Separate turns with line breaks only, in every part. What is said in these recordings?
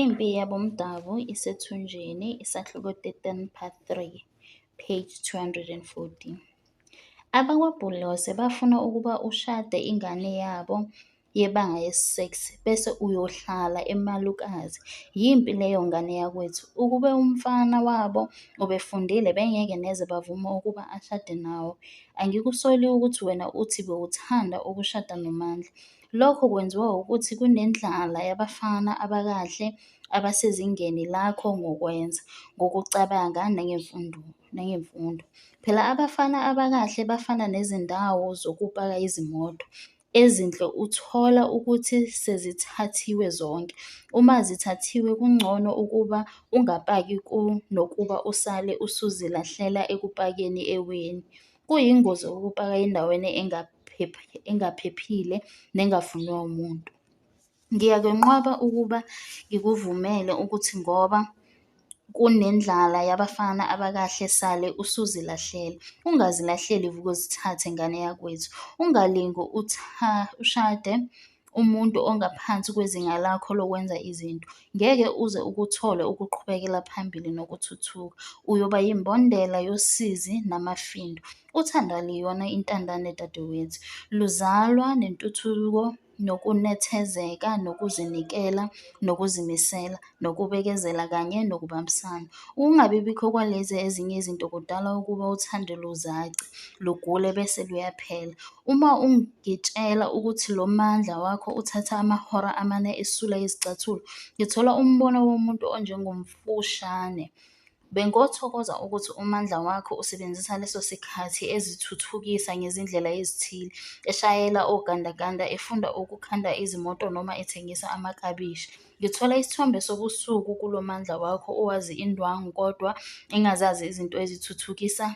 Impi yabomdabu isethunjini, isahluko 13 part 3, page 240. AbakwaBhulose bafuna ukuba ushade ingane yabo yebanga yesi-6 bese uyohlala eMalukazi. Yimpi leyo ngane yakwethu. Ukube umfana wabo ubefundile bengeke neze bavume ukuba ashade nawe. Angikusoli ukuthi wena uthi bewuthanda ukushada noMandla. Lokho kwenziwa ukuthi kunendlala yabafana abakahle abasezingeni lakho ngokwenza, ngokucabanga nangemfundo. Phela abafana abakahle bafana nezindawo zokupaka izimoto. Ezinhle uthola ukuthi sezithathiwe zonke. Uma zithathiwe kungcono ukuba ungapaki kunokuba usale usuzilahlela ekupakeni eweni. Kuyingozi ukupaka endaweni engaphephile nengafunwa umuntu. Ngiyakwenqaba ukuba ngikuvumele ukuthi ngoba kunendlala yabafana abakahle sale usuzilahlela. Ungazilahleli vukozithathe ngane yakwethu. Ungalingi ushade umuntu ongaphansi kwezinga lakho lokwenza izinto. Ngeke uze ukuthole ukuqhubekela phambili nokuthuthuka. Uyoba yimbondela yosizi namafindo. Uthando aliyona intandane dadewethu. Luzalwa nentuthuko, nokunethezeka, nokuzinikela, nokuzimisela, nokubekezela kanye nokubambisana. Ukungabibikho kwalezi ezinye izinto kudala ukuba uthando luzace, lugule bese luyaphela. Uma ungitshela ukuthi lo Mandla wakho uthatha amahora amane esula izicathulo, ngithola umbono womuntu onjengomfushane. Bengothokoza ukuthi uMandla wakho usebenzisa leso sikhathi ezithuthukisa ngezindlela ezithile, eshayela ogandaganda, efunda ukukhanda izimoto noma ethengisa amaklabishi. Ngithola isithombe sobusuku kulo Mandla wakho owazi indwangu kodwa engazazi izinto ezithuthukisa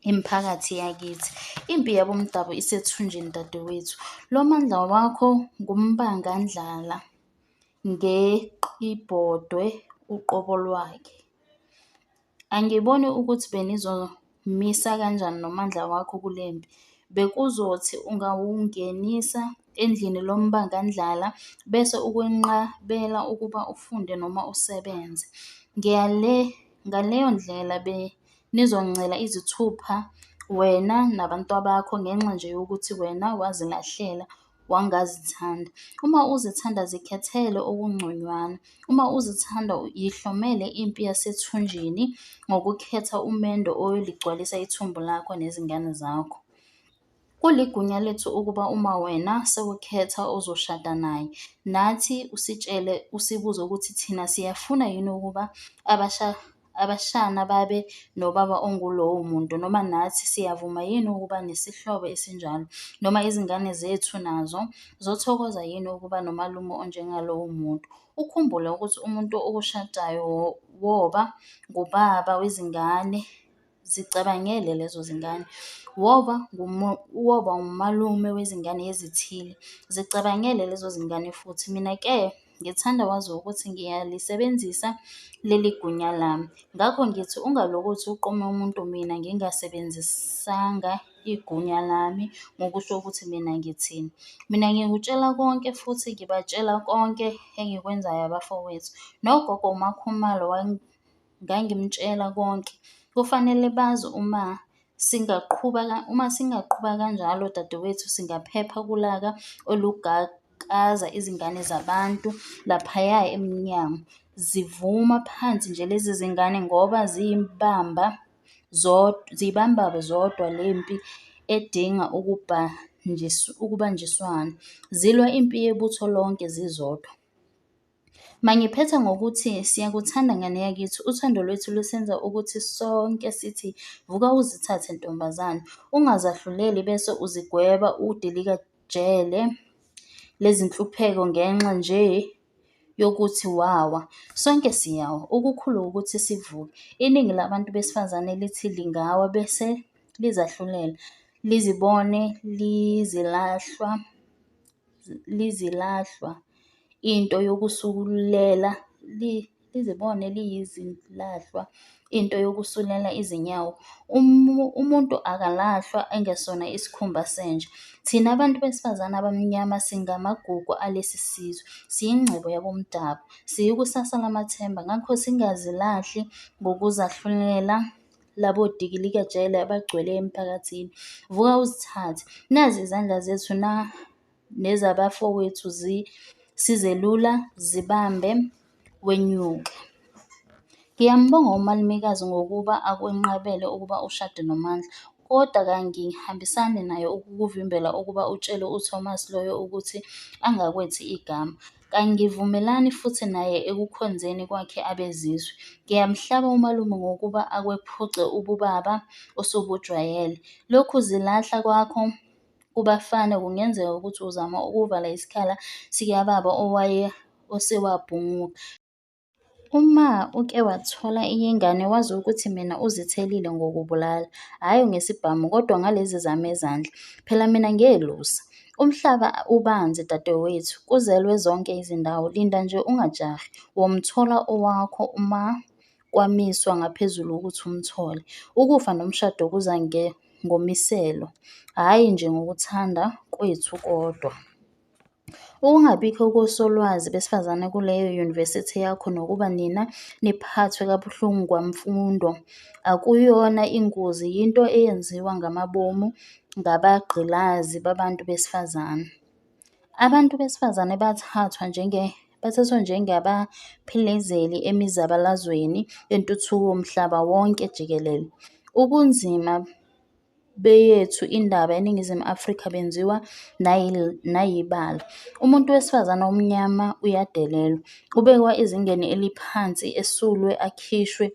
imiphakathi yakithi. Impi yabomdabu isethunjini dadewethu. Lo Mandla wakho ngumbangandlala ngeqibhodwe uqobo lwakhe. Angiboni ukuthi benizomisa kanjani noMandla wakho kule mpi. Bekuzothi ungawungenisa endlini lombangandlala bese ukwenqabela ukuba ufunde noma usebenze. Ngaleyo ndlela benizoncela izithupha wena nabantwabakho ngenxa nje yokuthi wena wazilahlela wangazithanda. Uma uzithanda zikhethele okungconywana. Uma uzithanda yihlomele impi yasethunjini ngokukhetha umendo oyoligcwalisa ithumbu lakho nezingane zakho. Kuligunya lethu ukuba uma wena sewukhetha ozoshada naye, nathi usitshele usibuze ukuthi thina siyafuna yini ukuba abashana babe nobaba ongulowo muntu, noma nathi siyavuma yini ukuba nesihlobo esinjalo, noma izingane zethu nazo zothokoza yini ukuba nomalume onjengalowo muntu. Ukhumbule ukuthi umuntu okushadayo woba ngubaba wezingane. Zicabangele lezo zingane. Woba umalume wezingane ezithile. Zicabangele lezo zingane futhi. Mina-ke ngithanda wazi ukuthi ngiyalisebenzisa leli gunya lami. Ngakho ngithi ungalokothi uqome umuntu mina ngingasebenzisanga igunya lami ngokusho ukuthi mina ngithini. Mina ngikutshela konke futhi ngibatshela konke engikwenzayo abafowethu. Nogogo uMakhumalo ngangimtshela konke. Kufanele bazi uma singaqhuba kanjalo dadewethu singaphepha kulaka olugakaza izingane zabantu laphaya emnyango. Zivuma phansi nje lezi zingane ngoba ziyibamba zodwa lempi edinga ukubanjiswana. Zilwa impi yebutho lonke zizodwa. Mangiphetha ngokuthi siyakuthanda ngane yakithi. Uthando lwethu lusenza ukuthi sonke sithi vuka uzithathe ntombazane. Ungazahluleli bese uzigweba udilika jele lezinhlupheko ngenxa nje yokuthi wawa. Sonke siyawa. Okukhulu ukuthi sivuke. Iningi labantu besifazane lithi lingawa bese lizahlulela, lizibone lizilahlwa into yokusukulela lizibone liyizilahlwa, into yokusulela izinyawo. Umuntu akalahlwa engesona isikhumba senja. Thina abantu besifazane abamnyama singamagugu alesi sizwe, siyingcebo yabomdabu, siyikusasa lamathemba. Ngakho singazilahli ngokuzahlulela labo dikilikajele abagcwele emphakathini. Vuka uzithathe. Nazi izandla zethu nezabafowethu sizelula, zibambe, wenyuke. Ngiyambonga umalumekazi ngokuba akwenqabele ukuba ushade noMandla, kodwa kangihambisani naye ukukuvimbela ukuba utshele uThomas loyo ukuthi angakwethi igama. Kangivumelani futhi naye ekukhonzeni kwakhe abezizwe. Ngiyamhlaba umalume ngokuba akwephuce ububaba osubujwayele. Lokhu zilahla kwakho kubafana kungenzeka ukuthi uzama ukuvala isikhala sikababa osewabhunguka. Uma uke wathola iyingane wazi ukuthi mina uzithelile ngokubulala, hhayi ngesibhamu kodwa ngalezi zami ezandla. Phela mina ngelusa. Umhlaba ubanzi dadewethu, kuzelwe zonke izindawo. Linda nje ungajahi, womthola owakho uma kwamiswa ngaphezulu ukuthi umthole. Ukufa nomshado kuza ngomiselo, hhayi nje ngokuthanda kwethu kodwa. Ukungabikho kosolwazi besifazane kuleyo yunivesithi yakho nokuba nina niphathwe kabuhlungu kwamfundo akuyona ingozi, yinto eyenziwa ngamabomu ngabagqilazi babantu besifazane. Abantu besifazane bathathwa njengabaphelezeli emizabalazweni yentuthuko mhlaba wonke jikelele. Ubunzima beyethu indaba eNingizimu Afrika benziwa nayibala. Umuntu wesifazane omnyama uyadelelwa, ubekwa ezingeni eliphansi, esulwe, akhishwe,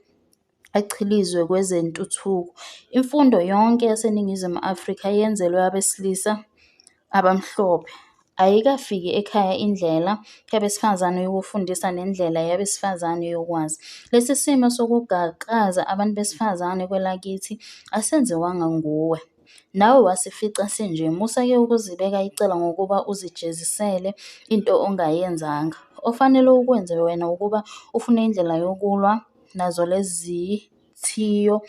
achilizwe kwezentuthuko. Imfundo yonke yaseNingizimu Afrika yenzelwe abesilisa abamhlophe. Ayikafiki ekhaya indlela yabesifazane yokufundisa nendlela yabesifazane yokwazi. Lesi simo sokugaqaza abantu besifazane kwelakithi asenziwanga nguwe. Nawe wasifica sinje. Musa-ke ukuzibeka icala ngokuba uzijezisele into ongayenzanga. Ofanele ukwenze wena ukuba ufune indlela yokulwa nazo lezi zithiyo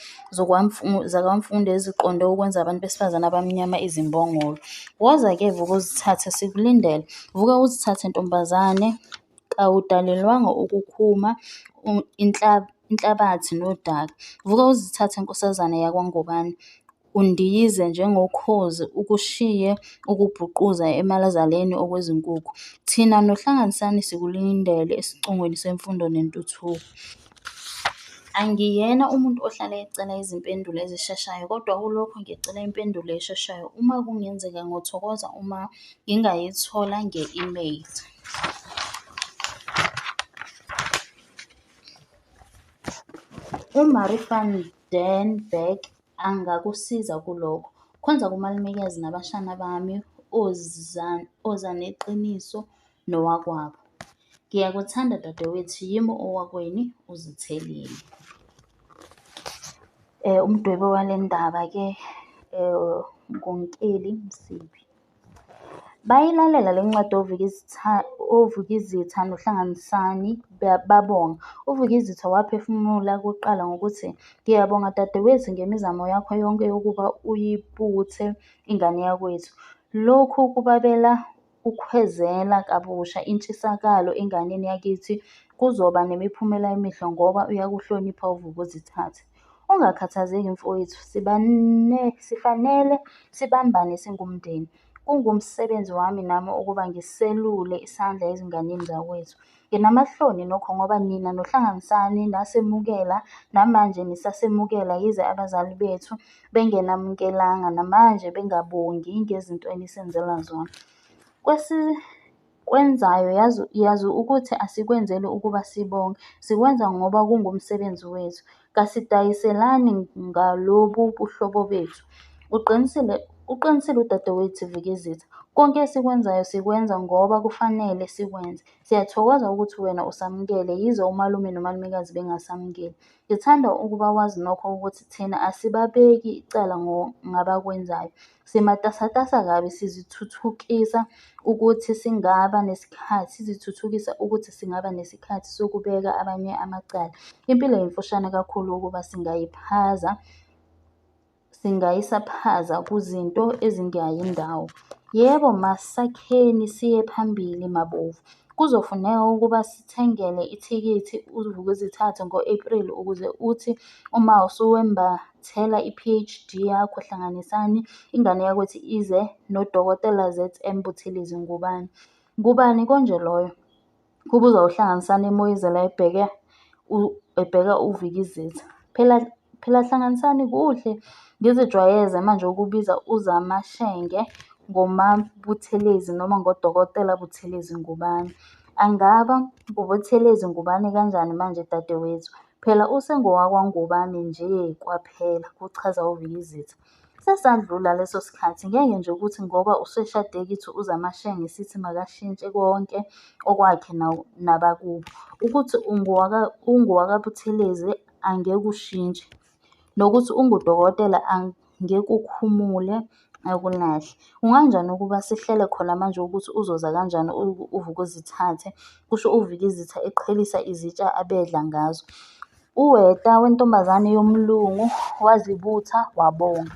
zakwamfundo eziqonde ukwenza abantu besifazane abamnyama izimbongolo. Woza-ke vuka uzithathe, sikulindele. Vuka uzithathe ntombazane, kawudalelwanga ukukhuma inhlabathi nodaka. Vuka uzithathe nkosazane yakwaNgobane, undiyize njengokhozi, ukushiye ukubhuquza emalazaleni okwezinkukhu. Thina noHlanganisani sikulindele esicongweni semfundo nentuthuko. Angiyena umuntu ohlala ecela izimpendulo ezisheshayo, kodwa kulokho ngicela impendulo esheshayo. Uma kungenzeka ngothokoza uma ngingayithola nge-email. uMarie van den Berg angakusiza kulokho. Khonza kumalumekazi nabashana bami, oza neqiniso nowakwabo. Ngiyakuthanda dadewethu, yimi owakweni, uzithelile. Umdwebo wale ndaba-ke nguNkeli Msiphi. Bayilalela le ncwadi oVukizitha noHlanganisani babonga. uVukizitha waphefumula kuqala ngokuthi, ngiyabonga dadewethu ngemizamo yakho yonke yokuba uyibuthe ingane yakwethu. Lokhu kubabela ukhwezela kabusha intshisakalo enganeni yakithi kuzoba nemiphumela emihle ngoba uyakuhlonipha uVukuzithathe. Ungakhathazeki mfowethu, sifanele sibambane singumndeni. Kungumsebenzi wami nami ukuba ngiselule isandla ezinganeni zakwethu. Nginamahloni nokho ngoba nina noHlanganisani nasemukela, namanje nisasemukela, yize abazali bethu bengenamukelanga namanje bengabongi ngezinto enisenzela zona. Kwenzayo yazi ukuthi asikwenzeli ukuba sibonge, sikwenza ngoba kungumsebenzi wethu. Kasidayiselani ngalobu buhlobo bethu. Uqinisile udadewethu Vikezitha, konke esikwenzayo sikwenza ngoba kufanele sikwenze. Siyathokoza ukuthi wena usamukele, yize umalume nomalumekazi bengasamukeli. Ngithanda ukuba wazi nokho ukuthi thina asibabeki icala ngabakwenzayo. Simatasatasa kabi sizithuthukisa ukuthi singaba nesikhathi sokubeka abanye amacala. Impilo yimfushane kakhulu ukuba singayisaphaza kuzinto ezingayi ndawo. Yebo, masakheni siye phambili mabovu. Kuzofuneka ukuba sithengele ithikithi uVukuzithathe ngo-April ukuze uthi uma usuwembathela i-PhD yakho Hlanganisani ingane yakwethu ize noDokotela ZM Buthelezi ngubani? Ngubani konje loyo? Kubuza uHlanganisani emoyizela ebheka uVikizitha. Phela Hlanganisani kuhle ngizijwayeze manje ukubiza uZamashenge ngomaButhelezi noma ngoDokotela Buthelezi ngubani? Angaba nguButhelezi ngubani kanjani manje dadewethu? Phela usengowakwaNgubane nje kwaphela, kuchaza uVikizitha. Sesadlula leso sikhathi, ngeke nje ukuthi ngoba useshade kithi uZamashenge sithi makashintshe konke okwakhe nabakubo. Ukuthi ungowakaButhelezi angeke ushintshe, nokuthi ungudokotela angeke ukhumule akulahle. Kunganjani ukuba sihlele khona manje ukuthi uzoza kanjani uVukuzithathe? Kusho uVikizitha eqhelisa izitsha abedla ngazo. Uweta wentombazane yomlungu wazibutha wabonga.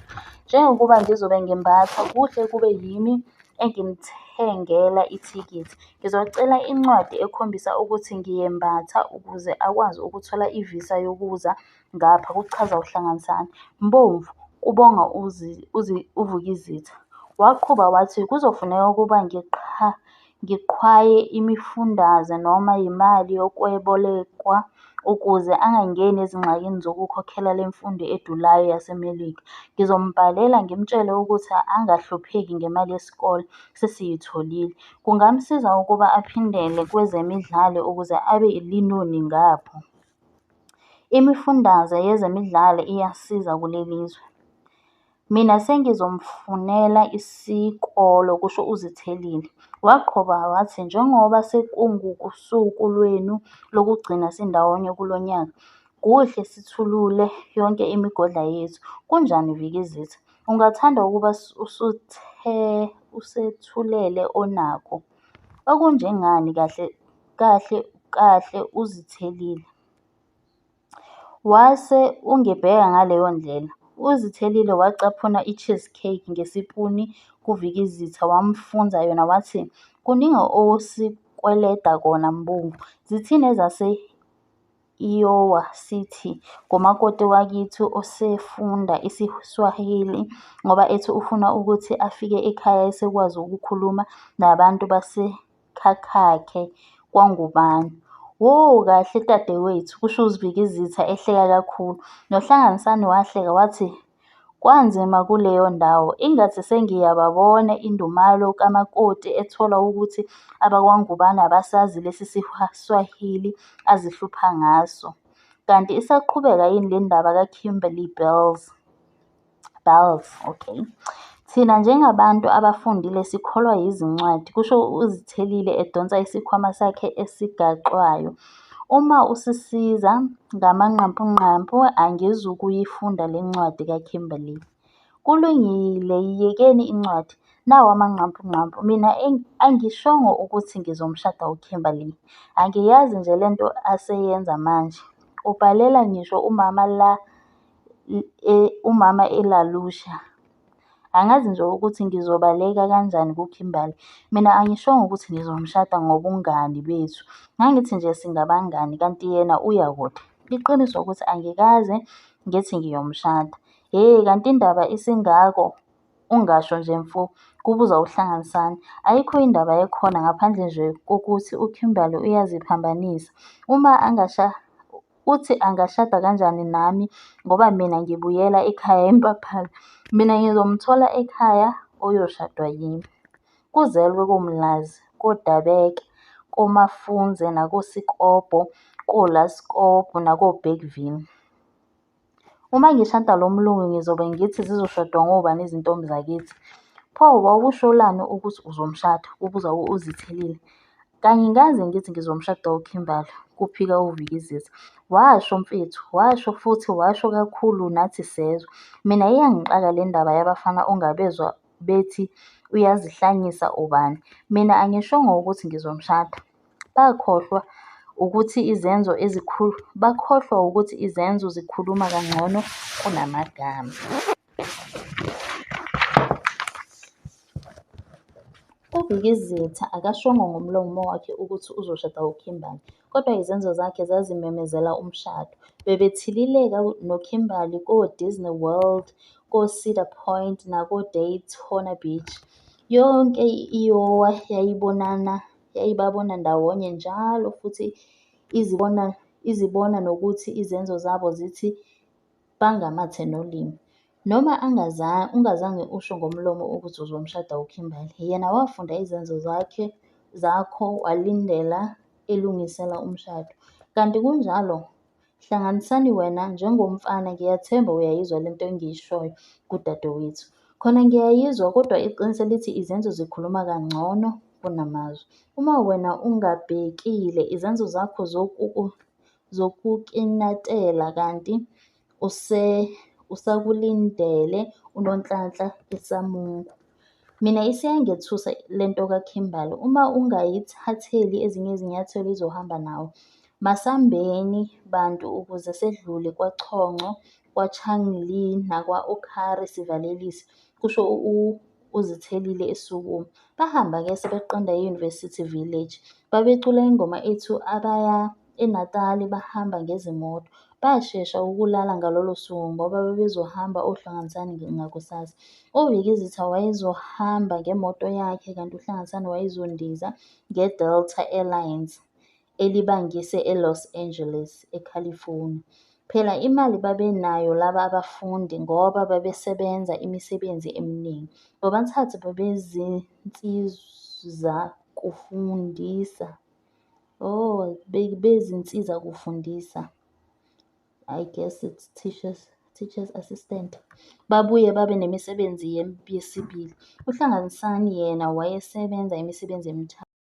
Njengokuba ngizobe ngimbatha, kuhle kube yimi engimthengela ithikithi. Ngizocela incwadi ekhombisa ukuthi ngiyembatha ukuze akwazi ukuthola ivisa yokuza ngapha, kuchaza uHlanganisani. Mbovu, kubonga uVukizitha. Waqhuba wathi kuzofuneka ukuba ngiqhwaye imifundaze noma yimali yokwebolekwa ukuze angangeni ezingxakini zokukhokhela le mfundo edulayo yaseMelika. Ngizombhalela ngimtshele ukuthi angahlupheki ngemali yesikole, sesiyitholile. Kungamsiza ukuba aphindele kwezemidlalo ukuze abe linoni ngapho. Imifundaze yezemidlalo iyasiza kuleli zwe. Mina sengizomfunela isikolo, kusho uZithelile. Waqhuba wathi njengoba sekungusuku lwenu lokugcina sindawonye kulo nyaka, kuhle sithulule yonke imigodla yethu. Kunjani Vikizitha? Ungathanda ukuba usethulele onakho? Okunjengani kahle uZithelile? Wase ungibheka ngaleyo ndlela. uZithelile wacaphuna i-cheesecake ngesipuni kuVikizitha wamfunza yona wathi, kuningi osikweleda kona Mbumbu. Zithini ezase-Iowa City ngomakoti wakithi osefunda isiSwahili ngoba ethi ufuna ukuthi afike ekhaya esekwazi ukukhuluma nabantu basekhakakhe kwangubani. Wo, kahle dadewethu, kusho uVikizitha ehleka kakhulu. NoHlanganisani wahleka wathi, kwanzima kuleyo ndawo, ingathi sengiyababona indumalo kamakoti ethola ukuthi abakwangubane abasazi lesi siSwahili azihlupha ngaso. Kanti isaqhubeka yini le ndaba kaKimberly Bells? Okay. Thina njengabantu abafundile sikholwa yizincwadi, kusho uZithelile edonsa isikhwama sakhe esigaxwayo. Uma usisiza ngamanqampunqampu angizukuyifunda le ncwadi kaKimberly. Kulungile, yiyekeni incwadi. Nawo amanqampunqampu. Mina angishongo ukuthi ngizomshada uKimberly. Angiyazi nje lento aseyenza manje. Ubhalela ngisho umama elalusha. Angazi nje ukuthi ngizobaleka kanjani kuKimberly. Mina angishongo ukuthi ngizomshada ngobungani bethu. Ngangithi nje singabangani kanti yena uyakude. Iqiniso ukuthi angikaze ngithi ngiyomshada. Kanti indaba isingako ungasho nje mfo, kubuza uHlanganisani. Ayikho indaba ekhona ngaphandle nje kokuthi uKimberly uyaziphambanisa. Uthi angashada kanjani nami ngoba mina ngibuyela ekhaya eMpaphala. Mina ngizomthola ekhaya oyoshadwa yimi. Kuzelwe koMlazi, koDabeka, koMafunze nakoSikobho, koLaskobho nakoBergville. Uma ngishada lo mlungu ngizobe ngithi zizoshodwa ngobani izintombi zakithi? Pho wawusholani ukuthi uzomshada? Kubuza uZithelile. Kangikaze ngithi ngizomshada uKimberley, kuphika uVikizitha. Washo mfethu, washo futhi washo kakhulu nathi sezwa. Mina iyangixaka le ndaba yabafana ongabezwa bethi uyazihlanyisa ubani. Mina angishongo ukuthi ngizomshada. Bakhohlwa ukuthi izenzo zikhuluma kangcono kunamagama. UVikizitha akashongo ngomlomo wakhe ukuthi uzoshada uKimberley, kodwa izenzo zakhe zazimemezela umshado. Bebethilileka noKimberley ko-Disney World, ko-Cedar Point nako-Daytona Beach. Yonke i-Iowa yayibabona ndawonye njalo futhi izibona nokuthi izenzo zabo zithi bangamathe nolimi. Noma ungazange usho ngomlomo ukuthi uzomshada uKimberley, yena wafunda izenzo zakho walindela elungisela umshado. Kanti kunjalo, hlanganisani wena njengomfana, ngiyathemba uyayizwa lento engiyishoyo kudadewethu. Khona ngiyayizwa, kodwa iqiniso lithi izenzo zikhuluma kangcono kunamazwi. Uma wena ungabhekile izenzo zakho zokukinatela, kanti usakulindele unonhlanhla esamungu. Mina isiyangethusa lento kaKimberley. Uma ungayithatheli ezinye izinyathelo izohamba nawe. Masambeni bantu ukuze sedlule kwaChoncho, kwaChangli nakwa-Oakari sivalelise, kusho uZithelile eSukuma. Bahamba-ke sebeqonda e-University Village. Babecula ingoma ethu abaya eNatali bahamba ngezimoto. Bashesha ukulala ngalolo suku ngoba bebezohamba oHlanganisani ngakusasa. UVikizitha wayezohamba ngemoto yakhe kanti uHlanganisani wayezondiza nge-Delta Airlines elibangise eLos Angeles, eCalifornia. Phela imali babenayo laba abafundi ngoba babesebenza imisebenzi eminingi. Bobathathu bezinsiza kufundisa. I guess it's teacher's assistant. Babuye babe nemisebenzi yesibili. uHlanganisani yena wayesebenza imisebenzi emithathu.